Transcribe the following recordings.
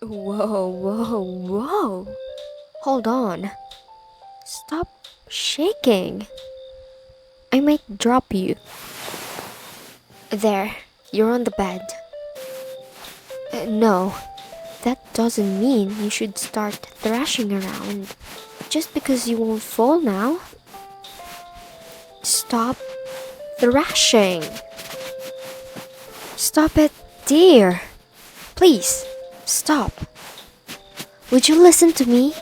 Whoa, whoa, whoa. Hold on. Stop shaking. I might drop you. There, you're on the bed. No, that doesn't mean you should start thrashing around. Just because you won't fall now. Stop thrashing. Stop it, dear. Please, stop. Would you listen to me?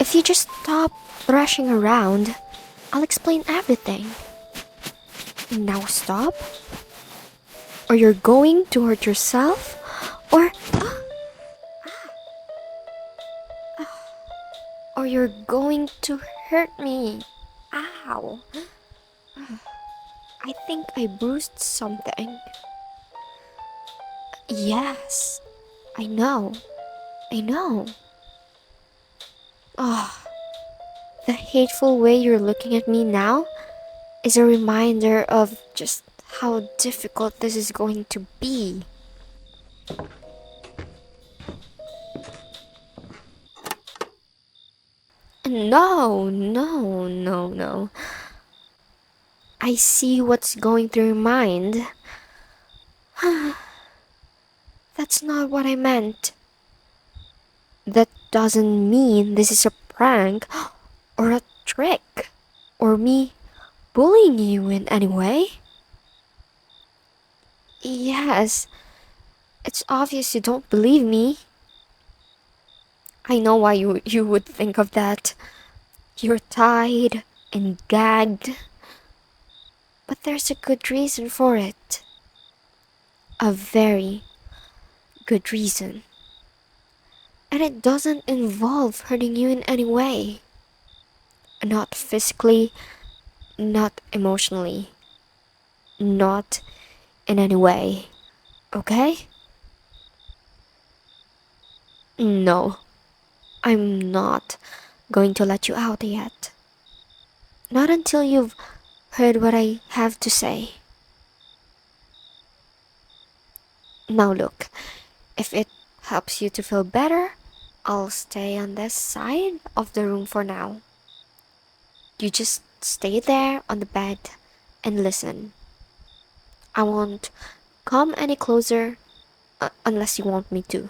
If you just stop thrashing around, I'll explain everything. Now stop. Or you're going to hurt yourself, or you're going to hurt me. Ow. I think I bruised something. Yes, I know. The hateful way you're looking at me now is a reminder of just how difficult this is going to be. No. I see what's going through your mind. That's not what I meant. That doesn't mean this is a prank or a trick or me bullying you in any way. Yes, it's obvious you don't believe me. I know why you would think of that. You're tied and gagged. But there's a good reason for it. A very good reason. And it doesn't involve hurting you in any way. Not physically, not emotionally, not in any way. Okay? No, I'm not going to let you out yet. Not until you've heard what I have to say. Now look, if it helps you to feel better, I'll stay on this side of the room for now. You just stay there on the bed and listen. I won't come any closer unless you want me to.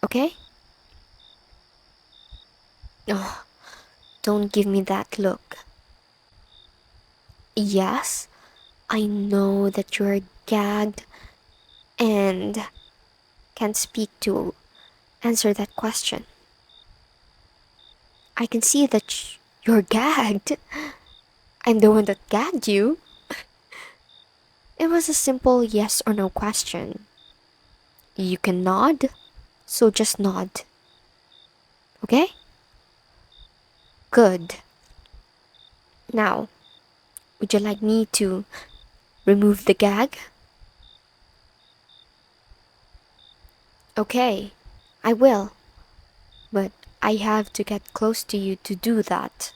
Okay? Oh, don't give me that look. Yes, I know that you're gagged and can't speak to answer that question. I can see that you're gagged. I'm the one that gagged you. It was a simple yes or no question. You can nod, so just nod. Okay? Good. Now, would you like me to remove the gag? Okay, I will. But I have to get close to you to do that.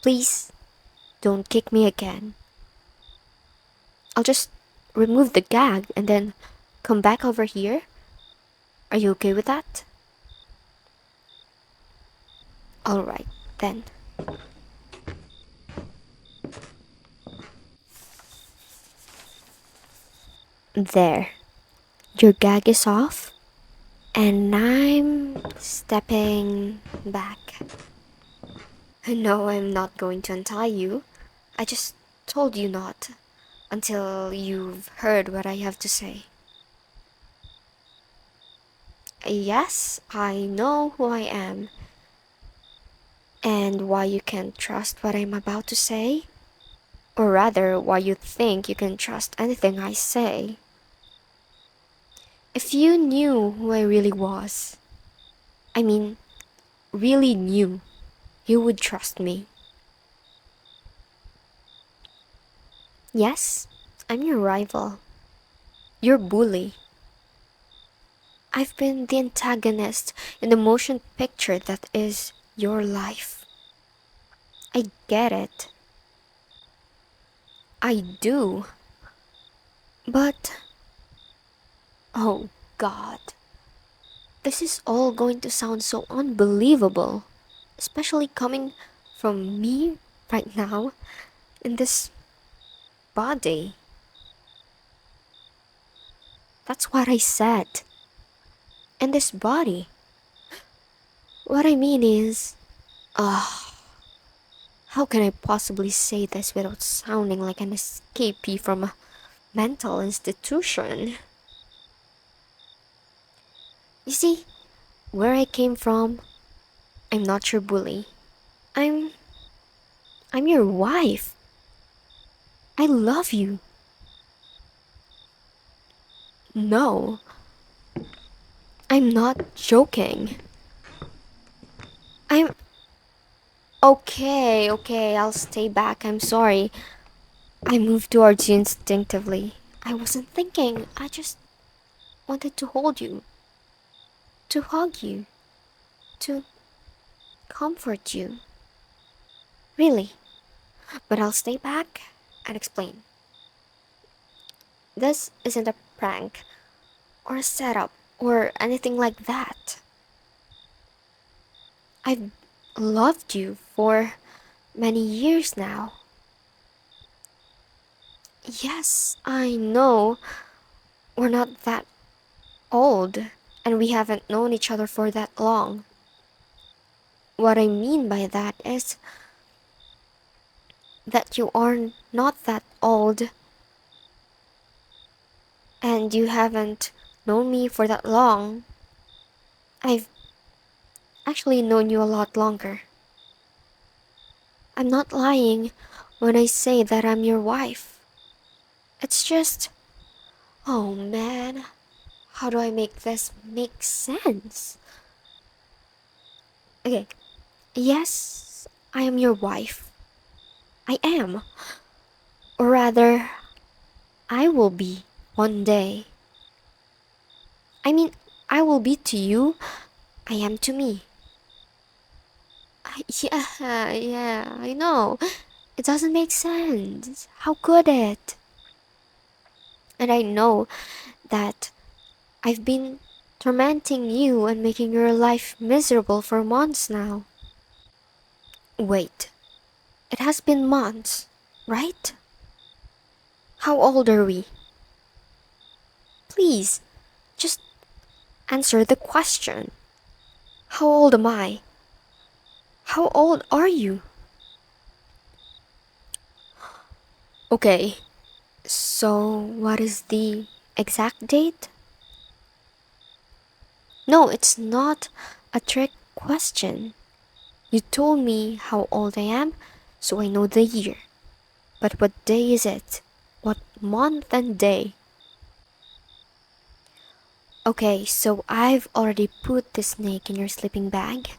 Please, don't kick me again. I'll just remove the gag and then come back over here. Are you okay with that? Alright, then. There. Your gag is off. And I'm stepping back. No, I'm not going to untie you. I just told you not. Until you've heard what I have to say. Yes, I know who I am. And why you can trust what I'm about to say. Or rather, why you think you can trust anything I say. If you knew who I really was, I mean, really knew, you would trust me. Yes, I'm your rival. Your bully. I've been the antagonist in the motion picture that is your life. I get it. I do. But... oh, God. This is all going to sound so unbelievable, especially coming from me right now in this body. That's what I said. In this body. What I mean is, how can I possibly say this without sounding like an escapee from a mental institution? You see, where I came from, I'm not your bully. I'm your wife. I love you. No, I'm not joking. I'm okay, I'll stay back. I'm sorry. I moved towards you instinctively. I wasn't thinking. I just wanted to hold you, to hug you, to comfort you. Really. But I'll stay back and explain. This isn't a prank or a setup or anything like that. I've loved you for many years now. Yes, I know we're not that old and we haven't known each other for that long. What I mean by that is that you are not that old and you haven't known me for that long. I've actually known you a lot longer. I'm not lying when I say that I'm your wife. It's just, oh man, how do I make this make sense? Okay, yes, I am your wife. I am. Or rather, I will be one day. I mean, I will be to you, I am to me. Yeah, I know. It doesn't make sense. How could it? And I know that I've been tormenting you and making your life miserable for months now. Wait, it has been months, right? How old are we? Please, just answer the question. How old am I? How old are you? Okay, so what is the exact date? No, it's not a trick question. You told me how old I am, so I know the year. But what day is it? What month and day? Okay, so I've already put the snake in your sleeping bag.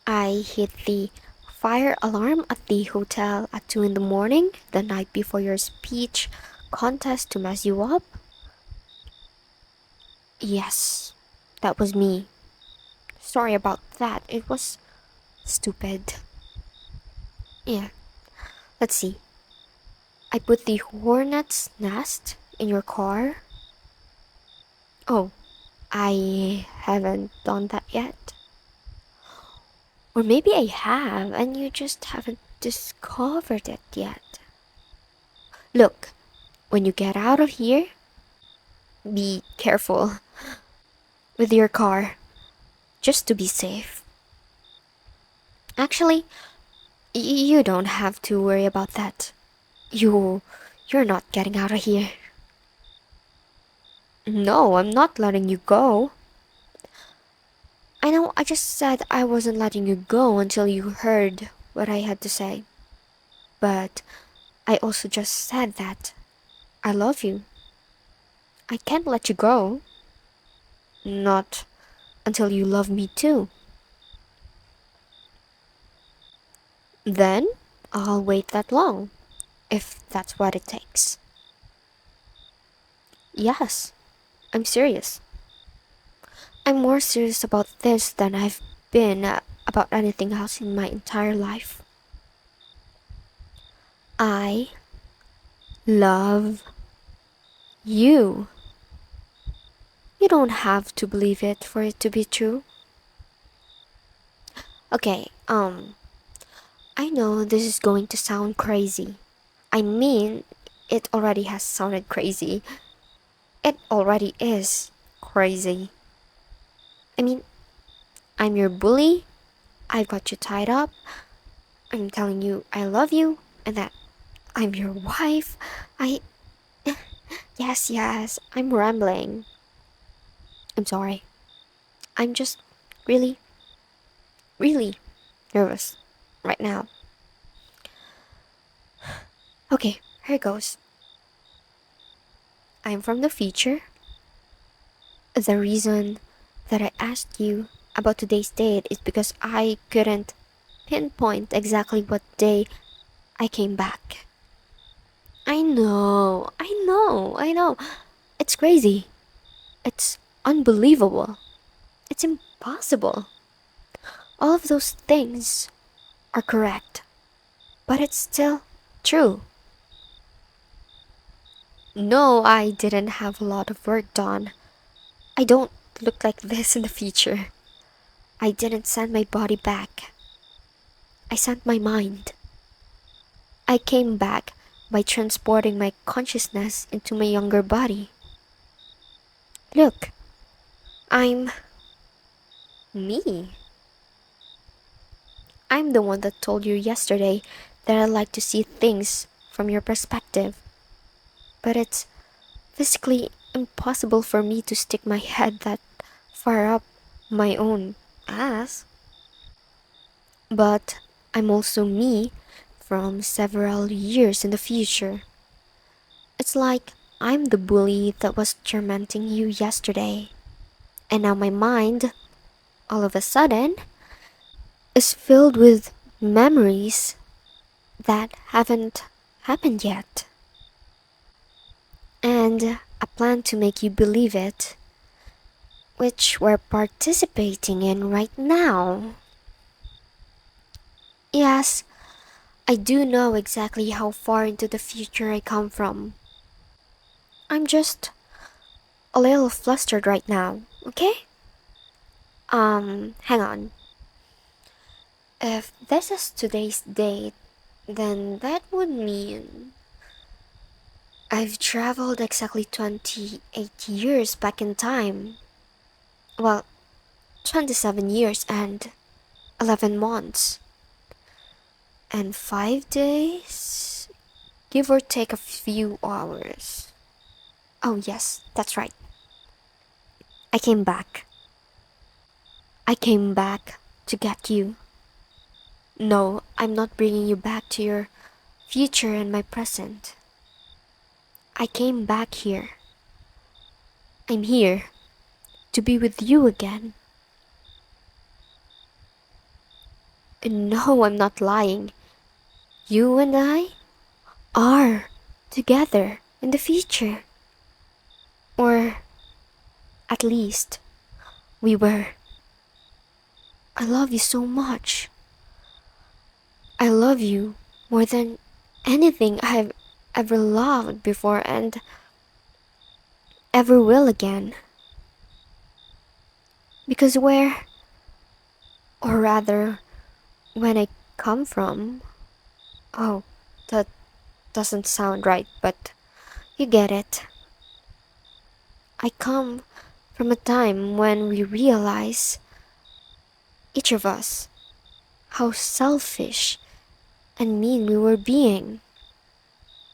I hit the fire alarm at the hotel at 2 in the morning, the night before your speech contest to mess you up. Yes, that was me. Sorry about that, it was stupid. Yeah, let's see. I put the hornet's nest in your car. Oh, I haven't done that yet. Or maybe I have and you just haven't discovered it yet. Look, when you get out of here, be careful with your car, just to be safe. Actually, you don't have to worry about that. You're not getting out of here. No, I'm not letting you go. I know I just said I wasn't letting you go until you heard what I had to say. But I also just said that I love you. I can't let you go. Not until you love me too. Then I'll wait that long, if that's what it takes. Yes, I'm serious. I'm more serious about this than I've been about anything else in my entire life. I love you. You don't have to believe it for it to be true. Okay, I know this is going to sound crazy. I mean, it already has sounded crazy. It already is crazy. I mean, I'm your bully. I've got you tied up. I'm telling you I love you and that I'm your wife. I. Yes, I'm rambling. I'm sorry. I'm just really, really nervous right now. Okay, here goes. I'm from the future. The reason that I asked you about today's date is because I couldn't pinpoint exactly what day I came back. I know. It's crazy. It's unbelievable. It's impossible. All of those things are correct, but it's still true. No, I didn't have a lot of work done. I don't look like this in the future. I didn't send my body back. I sent my mind. I came back by transporting my consciousness into my younger body. Look, I'm me. I'm the one that told you yesterday that I like to see things from your perspective. But it's physically impossible for me to stick my head that far up my own ass. But I'm also me from several years in the future. It's like I'm the bully that was tormenting you yesterday. And now my mind, all of a sudden, is filled with memories that haven't happened yet. And a plan to make you believe it, which we're participating in right now. Yes, I do know exactly how far into the future I come from. I'm just a little flustered right now, okay? Hang on. If this is today's date, then that would mean I've traveled exactly 28 years back in time. Well, 27 years and 11 months. And 5 days? Give or take a few hours. Oh yes, that's right. I came back. I came back to get you. No, I'm not bringing you back to your future and my present. I came back here. I'm here to be with you again. And no, I'm not lying. You and I are together in the future. Or at least we were. I love you so much. I love you more than anything I've ever loved before and ever will again. Because or rather, when I come from, oh, that doesn't sound right, but you get it. I come from a time when we realize, each of us, how selfish and mean we were being.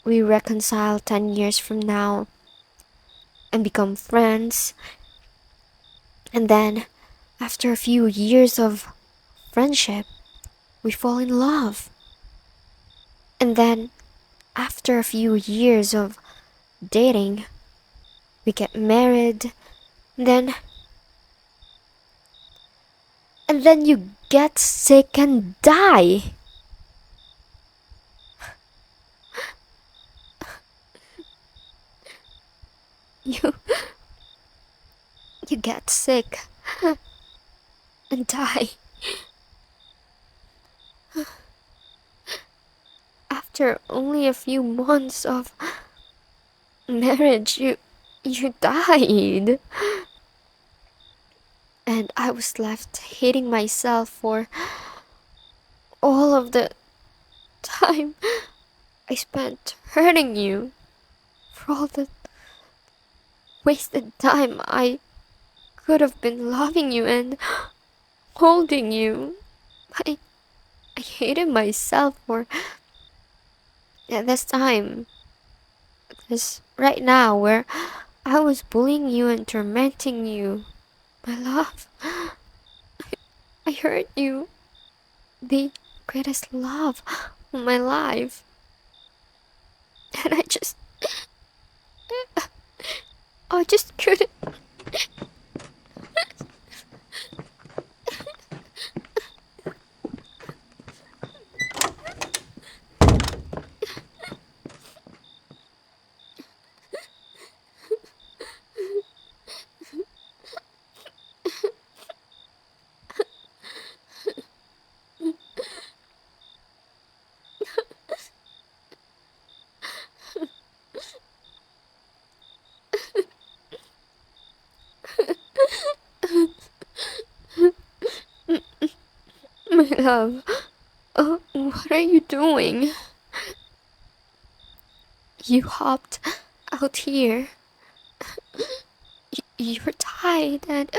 We reconcile 10 years from now and become friends. And then, after a few years of friendship, we fall in love. And then, after a few years of dating, we get married. And then you get sick and die. You you get sick and die. After only a few months of marriage, you died. and I was left hating myself for all of the time I spent hurting you, for all the wasted time I could have been loving you and holding you. I, I hated myself for this time. This right now where I was bullying you and tormenting you. My love, I hurt you. The greatest love of my life. And I just couldn't. My love, what are you doing? You hopped out here. You're tired and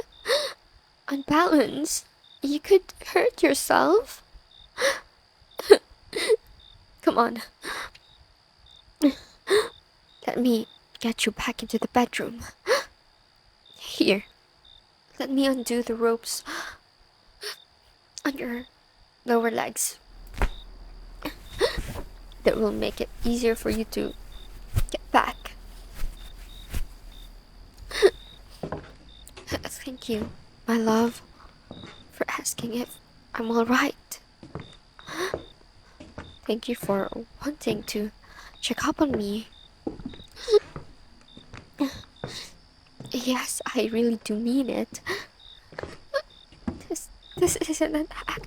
unbalanced. You could hurt yourself. Come on. Let me get you back into the bedroom. Here. Let me undo the ropes on your lower legs. That will make it easier for you to get back. Thank you, my love, for asking if I'm alright. Thank you for wanting to check up on me. Yes, I really do mean it. This isn't an act.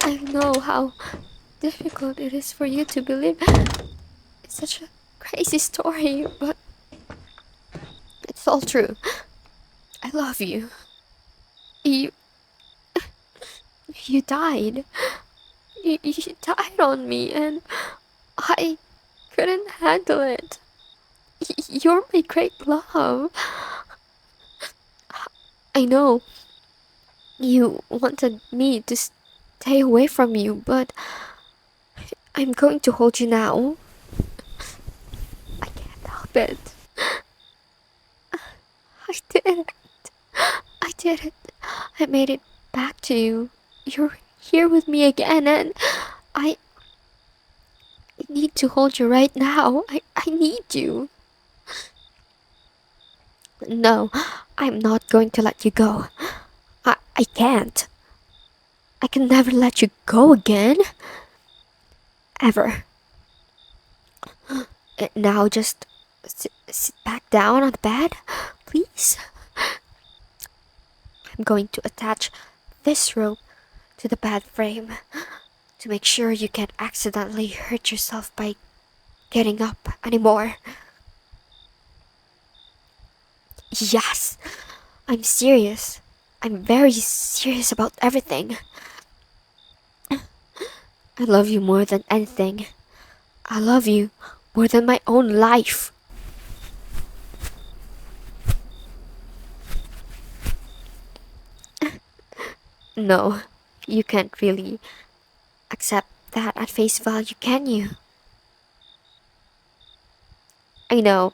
I know how difficult it is for you to believe. It's such a crazy story, but it's all true. I love you. You died. You died on me, and I couldn't handle it. You're my great love. I know you wanted me to stay away from you, but I'm going to hold you now. I can't help it. I did it. I did it. I made it back to you. You're here with me again, and I need to hold you right now. I need you. No, I'm not going to let you go. I can't. I can never let you go again. Ever. Now just sit back down on the bed, please. I'm going to attach this rope to the bed frame to make sure you can't accidentally hurt yourself by getting up anymore. Yes, I'm serious. I'm very serious about everything. I love you more than anything. I love you more than my own life. No, you can't really accept that at face value, can you? I know.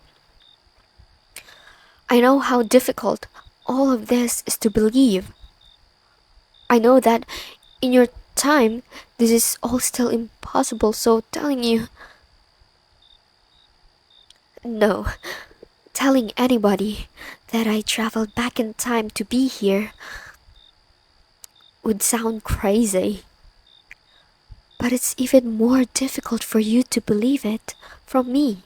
I know how difficult all of this is to believe. I know that in your time, this is all still impossible, so telling you... No, telling anybody that I traveled back in time to be here would sound crazy. But it's even more difficult for you to believe it from me,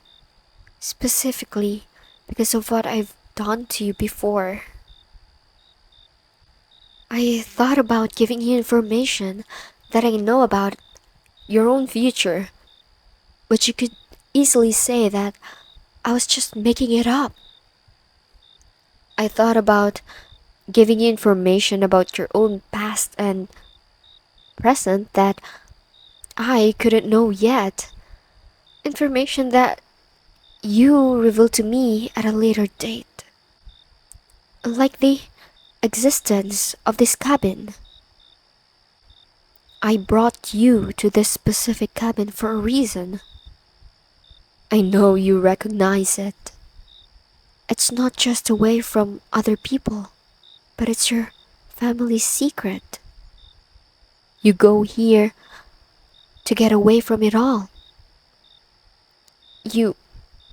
specifically because of what I've done to you before. I thought about giving you information that I know about your own future, but you could easily say that I was just making it up. I thought about giving you information about your own past and present that I couldn't know yet. Information that you reveal to me at a later date. Like the existence of this cabin. I brought you to this specific cabin for a reason. I know you recognize it. It's not just away from other people, but it's your family's secret. You go here to get away from it all. You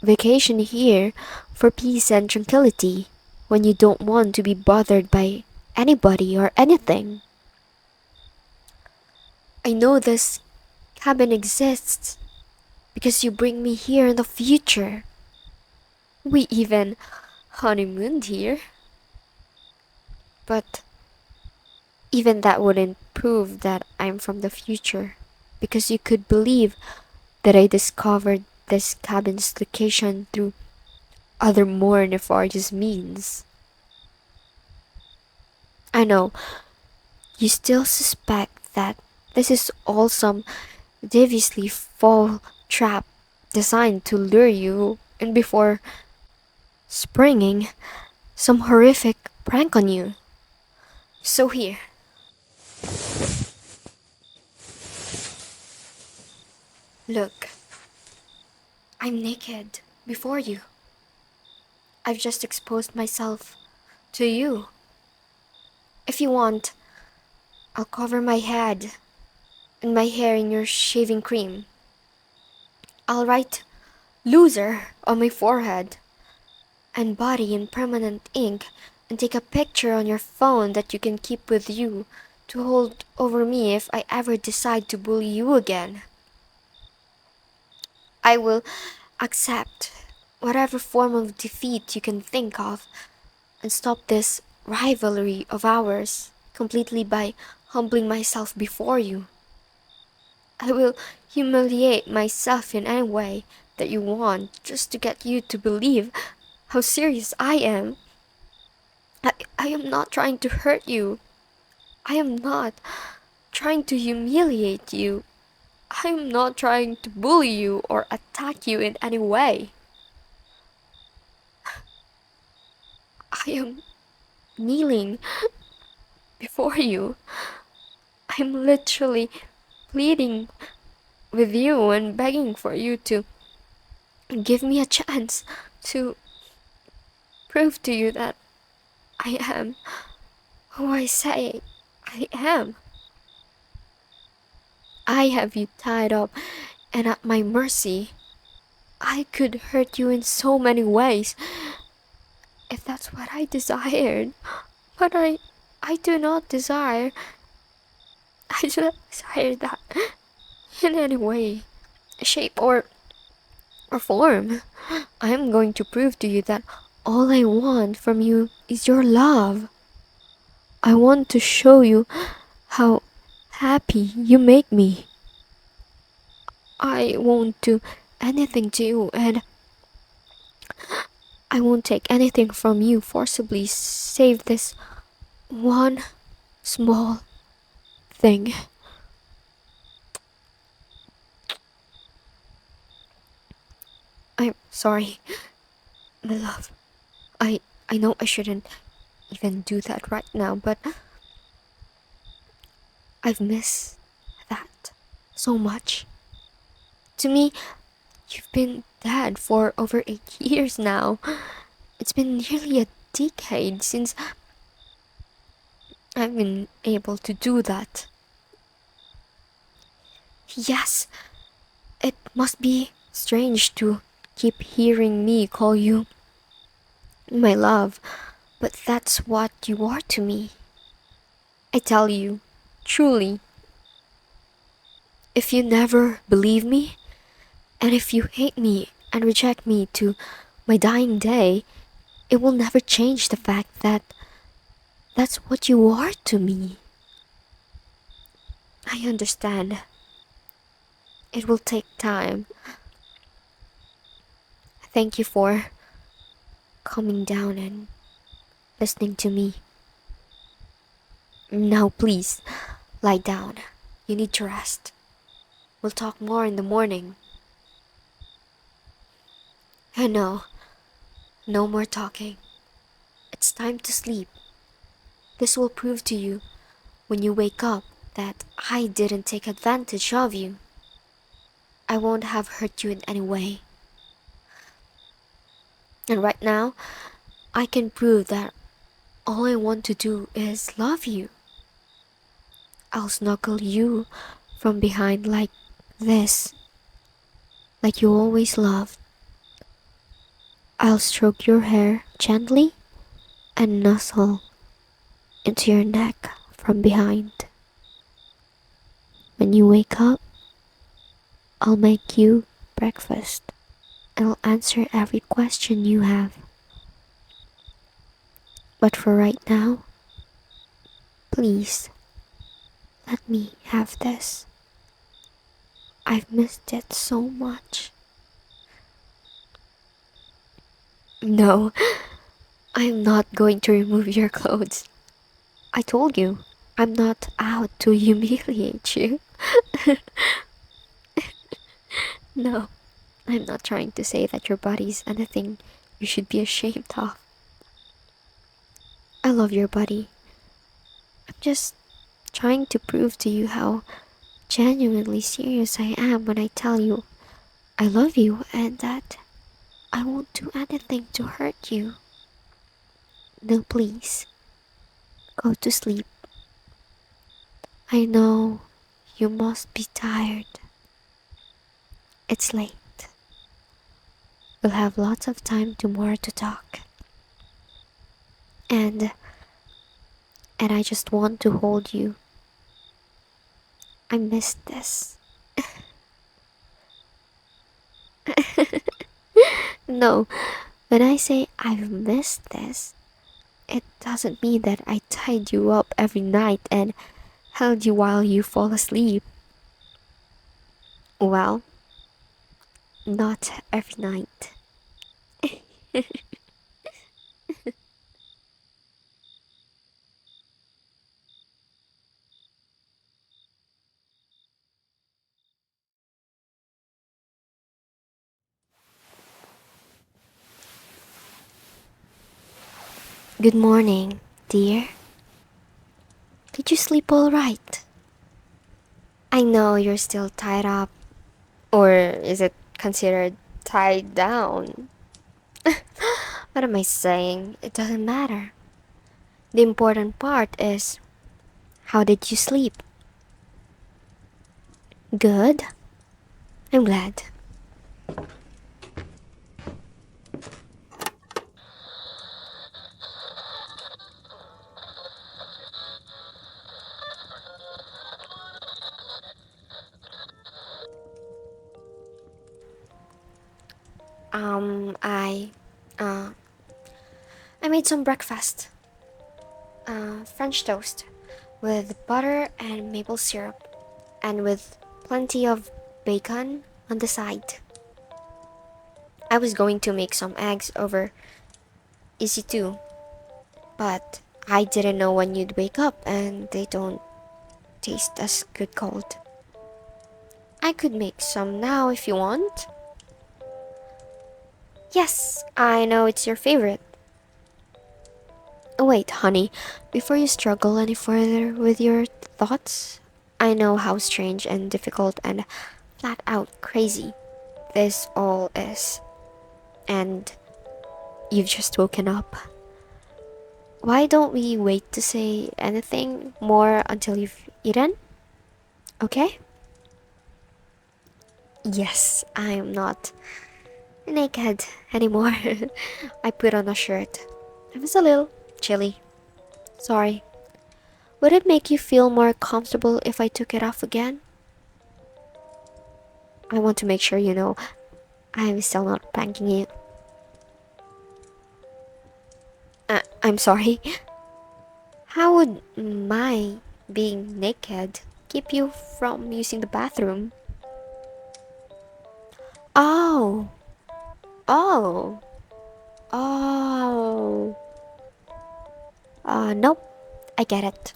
vacation here for peace and tranquility when you don't want to be bothered by anybody or anything. I know this cabin exists because you bring me here in the future. We even honeymooned here. But even that wouldn't prove that I'm from the future, because you could believe that I discovered this cabin's location through other more nefarious means. I know you still suspect that this is all some deviously foul trap designed to lure you and before springing some horrific prank on you. So here. Look, I'm naked before you. I've just exposed myself to you. If you want, I'll cover my head and my hair in your shaving cream. I'll write loser on my forehead and body in permanent ink and take a picture on your phone that you can keep with you to hold over me if I ever decide to bully you again. I will accept whatever form of defeat you can think of and stop this rivalry of ours completely by humbling myself before you. I will humiliate myself in any way that you want just to get you to believe how serious I am. I am not trying to hurt you. I am not trying to humiliate you. I am not trying to bully you or attack you in any way. I am kneeling before you. I'm literally pleading with you and begging for you to give me a chance to prove to you that I am who I say I am. I have you tied up and at my mercy. I could hurt you in so many ways if that's what I desired. But I do not desire. I do not desire that in any way, shape, or form. I am going to prove to you that all I want from you is your love. I want to show you how happy you make me. I won't do anything to you, and I won't take anything from you forcibly save this one small thing. I'm sorry, my love. I know I shouldn't even do that right now, but I've missed that so much. To me, you've been dead for over 8 years now. It's been nearly a decade since I've been able to do that. Yes, it must be strange to keep hearing me call you my love, but that's what you are to me. I tell you, truly, if you never believe me, and if you hate me and reject me to my dying day, it will never change the fact that that's what you are to me. I understand. It will take time. Thank you for calming down and listening to me. Now please, lie down. You need to rest. We'll talk more in the morning. And no, no more talking. It's time to sleep. This will prove to you, when you wake up, that I didn't take advantage of you. I won't have hurt you in any way. And right now, I can prove that all I want to do is love you. I'll snuggle you from behind like this, like you always loved. I'll stroke your hair gently and nuzzle into your neck from behind. When you wake up, I'll make you breakfast and I'll answer every question you have. But for right now, please, let me have this. I've missed it so much. No, I'm not going to remove your clothes. I told you, I'm not out to humiliate you. No, I'm not trying to say that your body is anything you should be ashamed of. I love your body. I'm just trying to prove to you how genuinely serious I am when I tell you I love you and that I won't do anything to hurt you. No, please, go to sleep. I know you must be tired. It's late. We'll have lots of time tomorrow to talk. And I just want to hold you. I missed this. No, when I say I've missed this, it doesn't mean that I tied you up every night and held you while you fall asleep. Well, not every night. Good morning, dear. Did you sleep all right? I know you're still tied up. Or is it considered tied down? What am I saying? It doesn't matter. The important part is, how did you sleep? Good. I'm glad. Um, I, uh, I made some breakfast. French toast with butter and maple syrup, and with plenty of bacon on the side. I was going to make some eggs over easy too, but I didn't know when you'd wake up and they don't taste as good cold. I could make some now if you want. Yes, I know it's your favorite. Wait, honey, before you struggle any further with your thoughts, I know how strange and difficult and flat out crazy this all is. And you've just woken up. Why don't we wait to say anything more until you've eaten? Okay? Yes, I'm not naked anymore. I put on a shirt. It was a little chilly. Sorry. Would it make you feel more comfortable if I took it off again? I want to make sure you know I'm still not pranking you. I'm sorry. How would my being naked keep you from using the bathroom? Oh. Oh. Oh. Nope. I get it.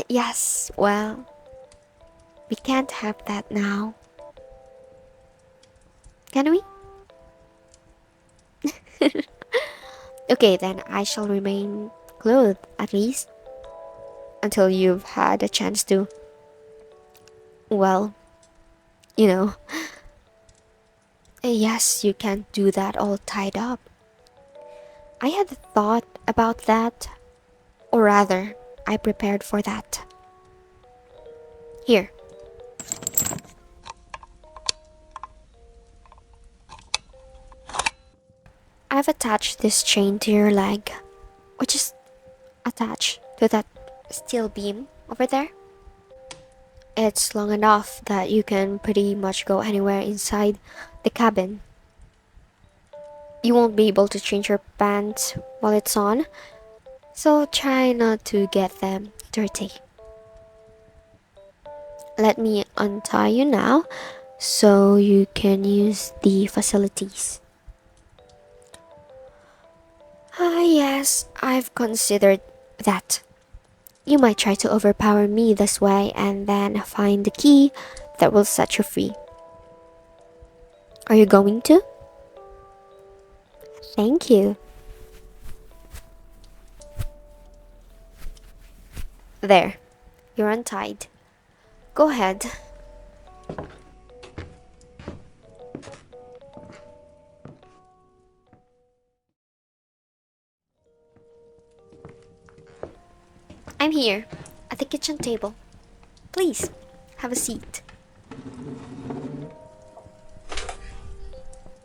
Yes, well, we can't have that now. Can we? Okay, then I shall remain clothed at least until you've had a chance to, well, you know. Yes, you can't do that all tied up. I had thought about that, or rather, I prepared for that. Here, I've attached this chain to your leg, which is attached to that steel beam over there. It's long enough that you can pretty much go anywhere inside the cabin. You won't be able to change your pants while it's on, so try not to get them dirty. Let me untie you now so you can use the facilities. Ah, yes, I've considered that. You might try to overpower me this way and then find the key that will set you free. Are you going to? Thank you. There, you're untied. Go ahead. I'm here, at the kitchen table. Please, have a seat.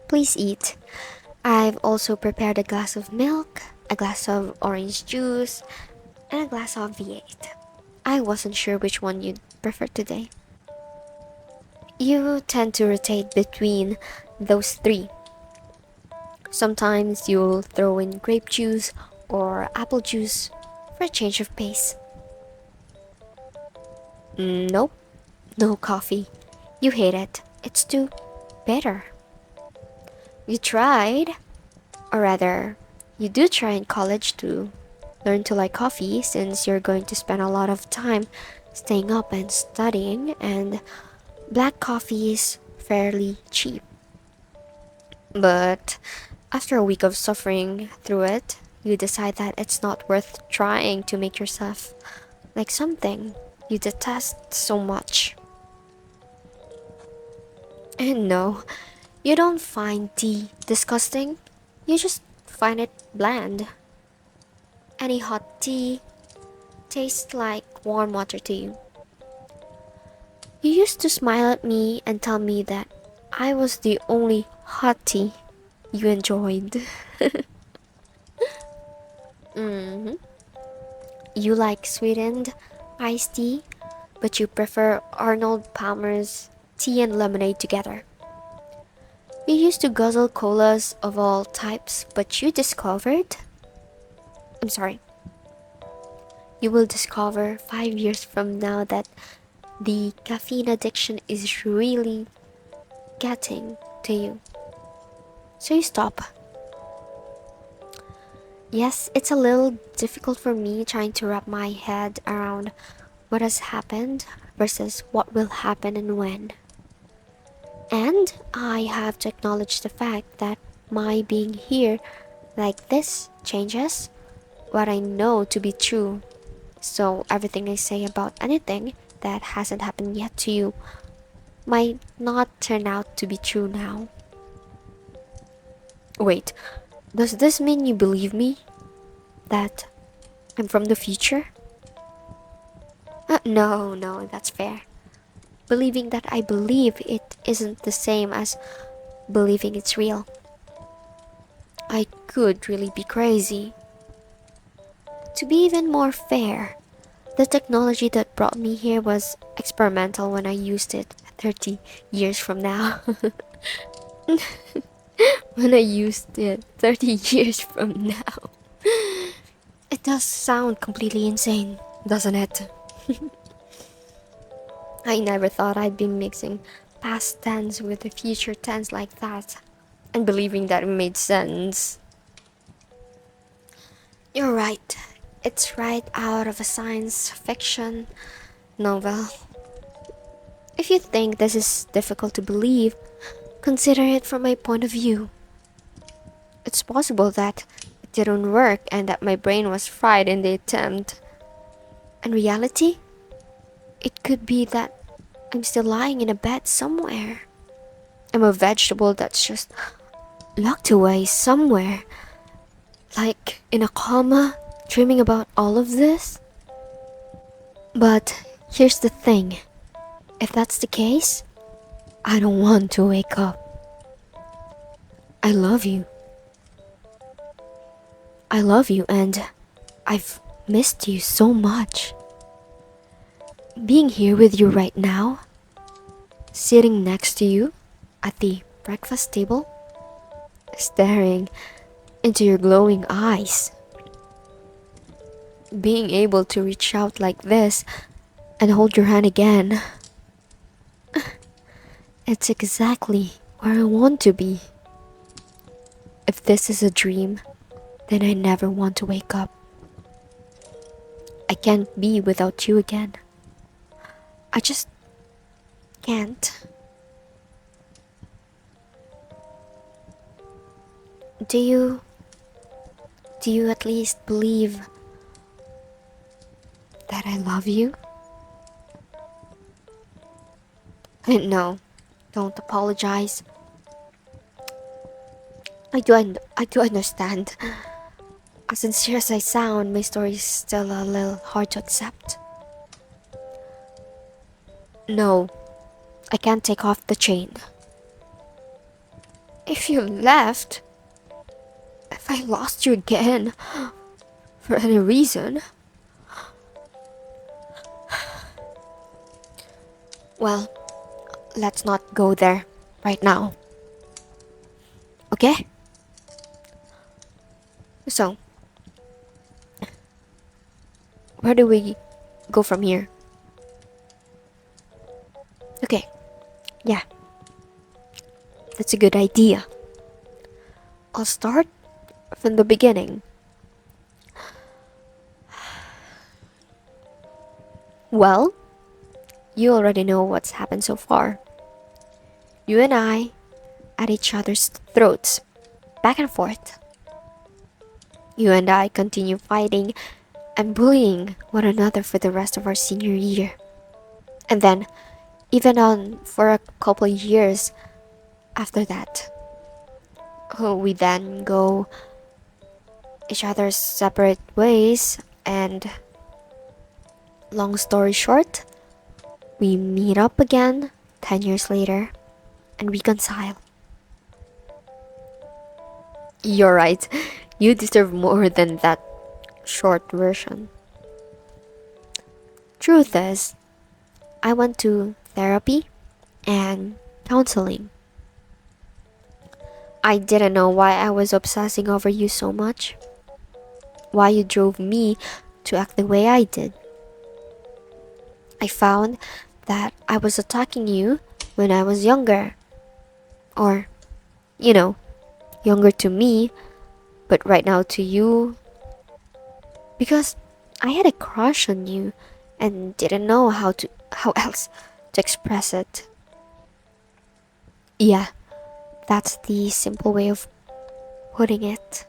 Please eat. I've also prepared a glass of milk, a glass of orange juice, and a glass of V8. I wasn't sure which one you'd prefer today. You tend to rotate between those three. Sometimes you'll throw in grape juice or apple juice for a change of pace. Nope, no coffee. You hate it. It's too bitter. You tried, or rather, you do try in college to learn to like coffee since you're going to spend a lot of time staying up and studying, and black coffee is fairly cheap. But after a week of suffering through it, you decide that it's not worth trying to make yourself like something you detest so much. And no, you don't find tea disgusting, you just find it bland. Any hot tea tastes like warm water to you. You used to smile at me and tell me that I was the only hot tea you enjoyed. hmm You like sweetened iced tea, but you prefer Arnold Palmer's tea and lemonade together. You used to guzzle colas of all types, but you discovered... I'm sorry. You will discover 5 years from now that the caffeine addiction is really getting to you. So you stop. Yes, it's a little difficult for me trying to wrap my head around what has happened versus what will happen and when. And I have to acknowledge the fact that my being here like this changes what I know to be true. So everything I say about anything that hasn't happened yet to you might not turn out to be true now. Wait, does this mean you believe me? That I'm from the future? No, that's fair. Believing that I believe it isn't the same as believing it's real. I could really be crazy. To be even more fair, the technology that brought me here was experimental when I used it 30 years from now. When I used it 30 years from now. It does sound completely insane, doesn't it? I never thought I'd be mixing past tense with the future tense like that, and believing that it made sense. You're right. It's right out of a science fiction novel. If you think this is difficult to believe, consider it from my point of view. It's possible that it didn't work and that my brain was fried in the attempt. In reality, it could be that I'm still lying in a bed somewhere. I'm a vegetable that's just locked away somewhere, like in a coma, dreaming about all of this. But here's the thing, if that's the case, I don't want to wake up. I love you. I love you and I've missed you so much. Being here with you right now, sitting next to you at the breakfast table, staring into your glowing eyes. Being able to reach out like this and hold your hand again. It's exactly where I want to be. If this is a dream, then I never want to wake up. I can't be without you again. I just can't. Do you at least believe that I love you? No, don't apologize. I do understand. As sincere as I sound, my story is still a little hard to accept. No, I can't take off the chain. If you left, if I lost you again, for any reason, well, let's not go there right now. Okay? So, where do we go from here? Okay, yeah, that's a good idea. I'll start from the beginning. Well, you already know what's happened so far. You and I at each other's throats, back and forth. You and I continue fighting and bullying one another for the rest of our senior year. And then, even on for a couple of years after that, we then go each other's separate ways, and long story short, we meet up again 10 years later and reconcile. You're right, you deserve more than that short version. Truth is, I went to therapy and counseling. I didn't know why I was obsessing over you so much, why you drove me to act the way I did. I found that I was attacking you when I was younger, or, younger to me, but right now to you, because I had a crush on you and didn't know how else to express it. Yeah, that's the simple way of putting it.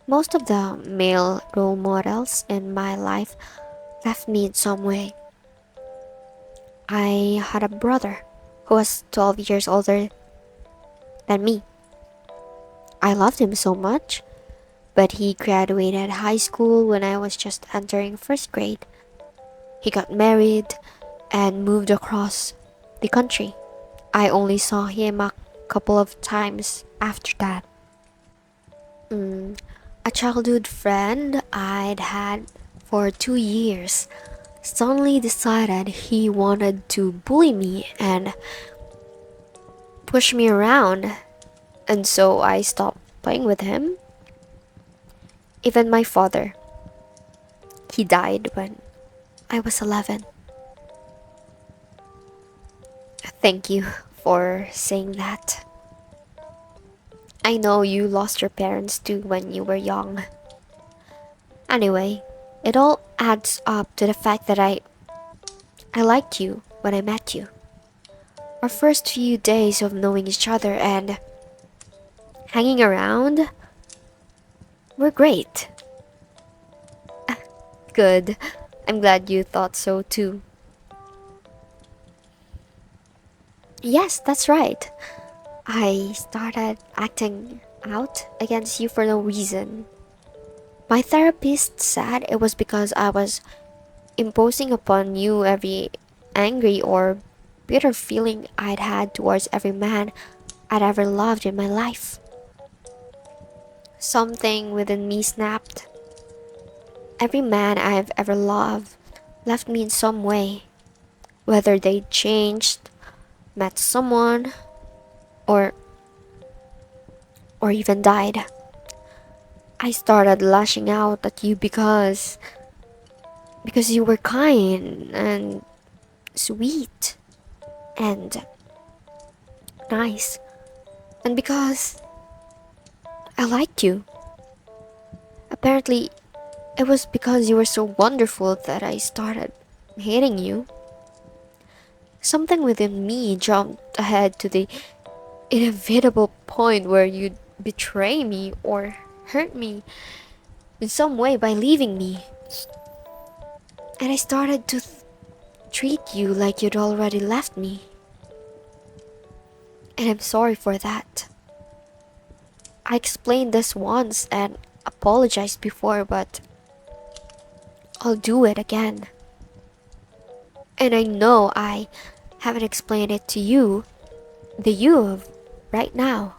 Most of the male role models in my life left me in some way. I had a brother who was 12 years older than me. I loved him so much, but he graduated high school when I was just entering first grade. He got married and moved across the country. I only saw him a couple of times after that. A childhood friend I'd had for 2 years suddenly decided he wanted to bully me and push me around, and so I stopped playing with him. Even my father, he died when I was 11. Thank you for saying that. I know you lost your parents too when you were young. Anyway, it all adds up to the fact that I liked you when I met you. Our first few days of knowing each other and hanging around were great. Good. I'm glad you thought so too. Yes, that's right. I started acting out against you for no reason. My therapist said it was because I was imposing upon you every angry or bitter feeling I'd had towards every man I'd ever loved in my life. Something within me snapped. Every man I've ever loved left me in some way, whether they changed, met someone, or even died. I started lashing out at you because you were kind and sweet and nice, and because I liked you. Apparently, it was because you were so wonderful that I started hating you. Something within me jumped ahead to the inevitable point where you'd betray me or hurt me in some way by leaving me. And I started to treat you like you'd already left me. And I'm sorry for that. I explained this once and apologized before, but I'll do it again. And I know I haven't explained it to you, the you of right now.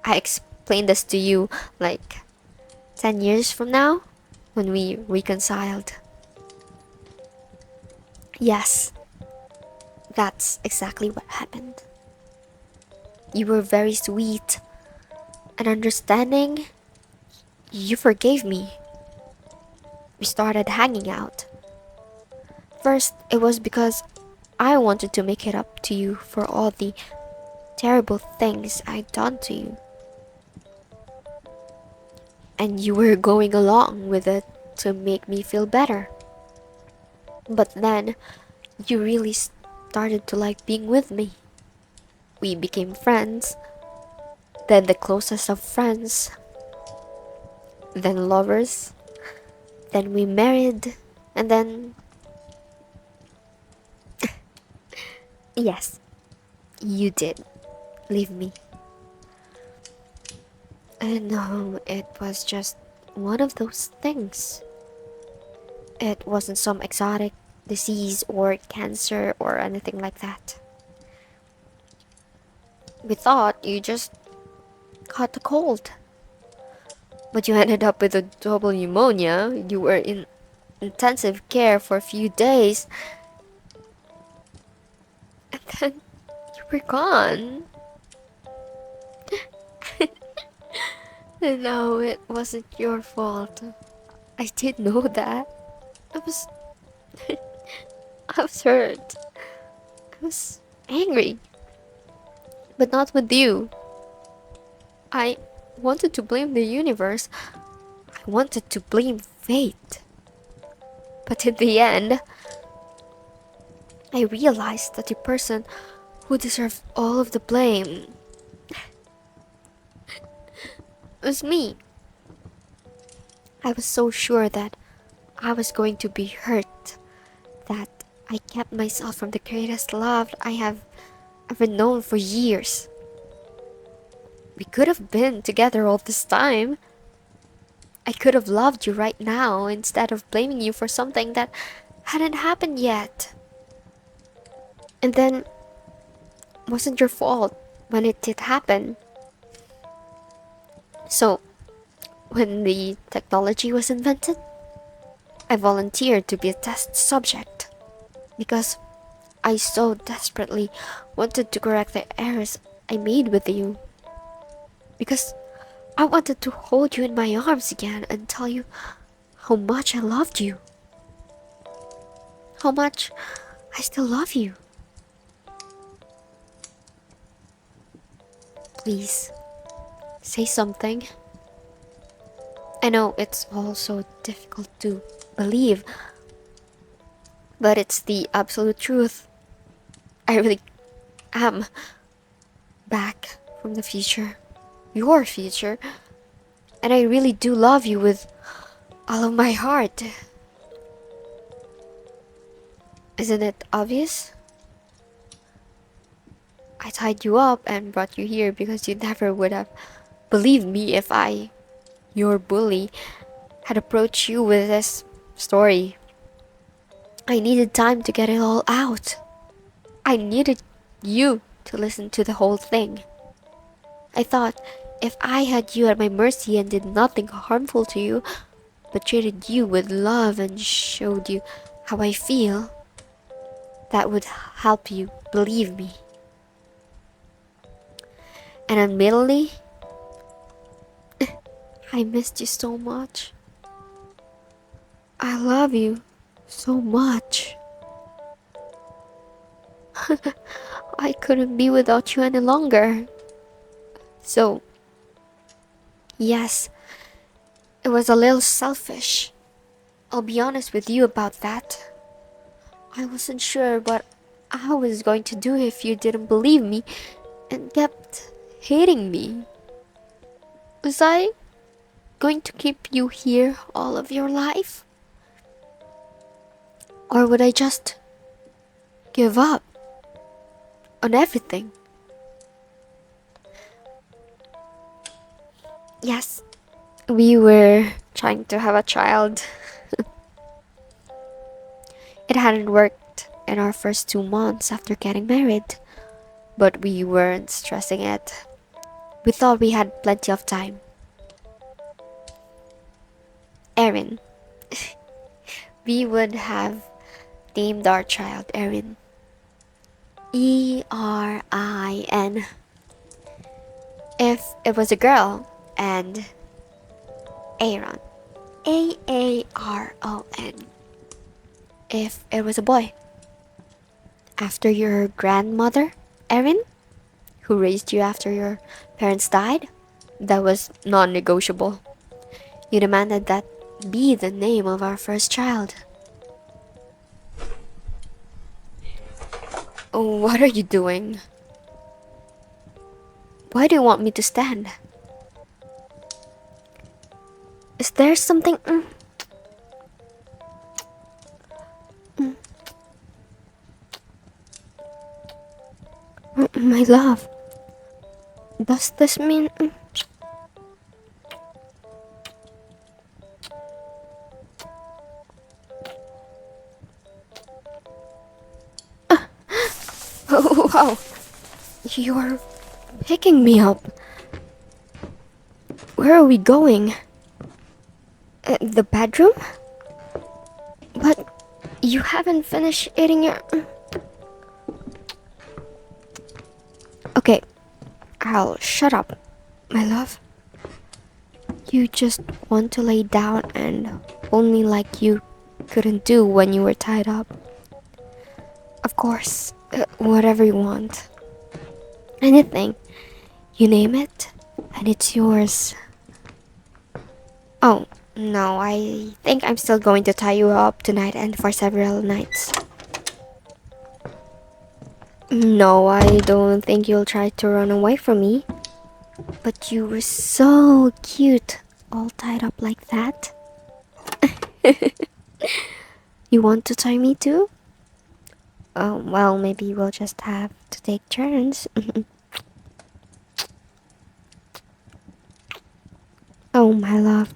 I explained this to you like 10 years from now when we reconciled. Yes, that's exactly what happened. You were very sweet and understanding. You forgave me. We started hanging out. First, it was because I wanted to make it up to you for all the terrible things I'd done to you. And you were going along with it to make me feel better. But then, you really started to like being with me. We became friends, then the closest of friends, then lovers, then we married, and then... Yes, you did leave me. And no, it was just one of those things. It wasn't some exotic disease or cancer or anything like that. We thought you just caught a cold. But you ended up with a double pneumonia. You were in intensive care for a few days. And then you were gone. No, it wasn't your fault. I did know that. I was... I was hurt. I was angry. But not with you. I wanted to blame the universe. I wanted to blame fate. But in the end, I realized that the person who deserved all of the blame was me. I was so sure that I was going to be hurt that I kept myself from the greatest love I have ever known for years. We could have been together all this time. I could have loved you right now instead of blaming you for something that hadn't happened yet. And then, wasn't your fault when it did happen. So, when the technology was invented, I volunteered to be a test subject because I so desperately wanted to correct the errors I made with you. Because I wanted to hold you in my arms again and tell you how much I loved you. How much I still love you. Please, say something. I know it's all so difficult to believe, but it's the absolute truth. I really am back from the future, your future, and I really do love you with all of my heart. Isn't it obvious? I tied you up and brought you here because you never would have believed me if I, your bully, had approached you with this story. I needed time to get it all out. I needed you to listen to the whole thing. I thought if I had you at my mercy and did nothing harmful to you, but treated you with love and showed you how I feel, that would help you believe me. And admittedly, I missed you so much. I love you so much. I couldn't be without you any longer. So, yes, it was a little selfish. I'll be honest with you about that. I wasn't sure what I was going to do if you didn't believe me and kept hating me. Was I going to keep you here all of your life? Or would I just give up on everything? Yes, we were trying to have a child. It hadn't worked in our first 2 months after getting married, but we weren't stressing it. We thought we had plenty of time. Erin. We would have named our child Erin. E-R-I-N. If it was a girl, and Aaron. A-A-R-O-N. If it was a boy. After your grandmother, Erin, who raised you after your parents died, that was non-negotiable. You demanded that be the name of our first child. Oh, what are you doing? Why do you want me to stand? Is there something... My love, does this mean... Oh, wow, you're picking me up. Where are we going? The bedroom? But you haven't finished eating your... Okay, I'll shut up, my love. You just want to lay down and hold me like you couldn't do when you were tied up. Of course, whatever you want. Anything. You name it, and it's yours. Oh, no, I think I'm still going to tie you up tonight and for several nights. No, I don't think you'll try to run away from me. But you were so cute, all tied up like that. You want to tie me too? Oh, well, maybe we'll just have to take turns. Oh, my love,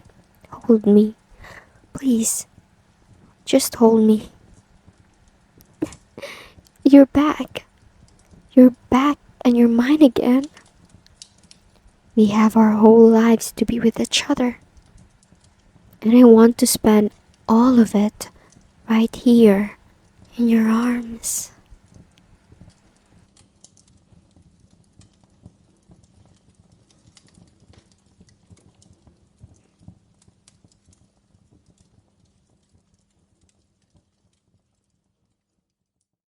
hold me. Please, just hold me. You're back. You're back and you're mine again. We have our whole lives to be with each other. And I want to spend all of it right here in your arms.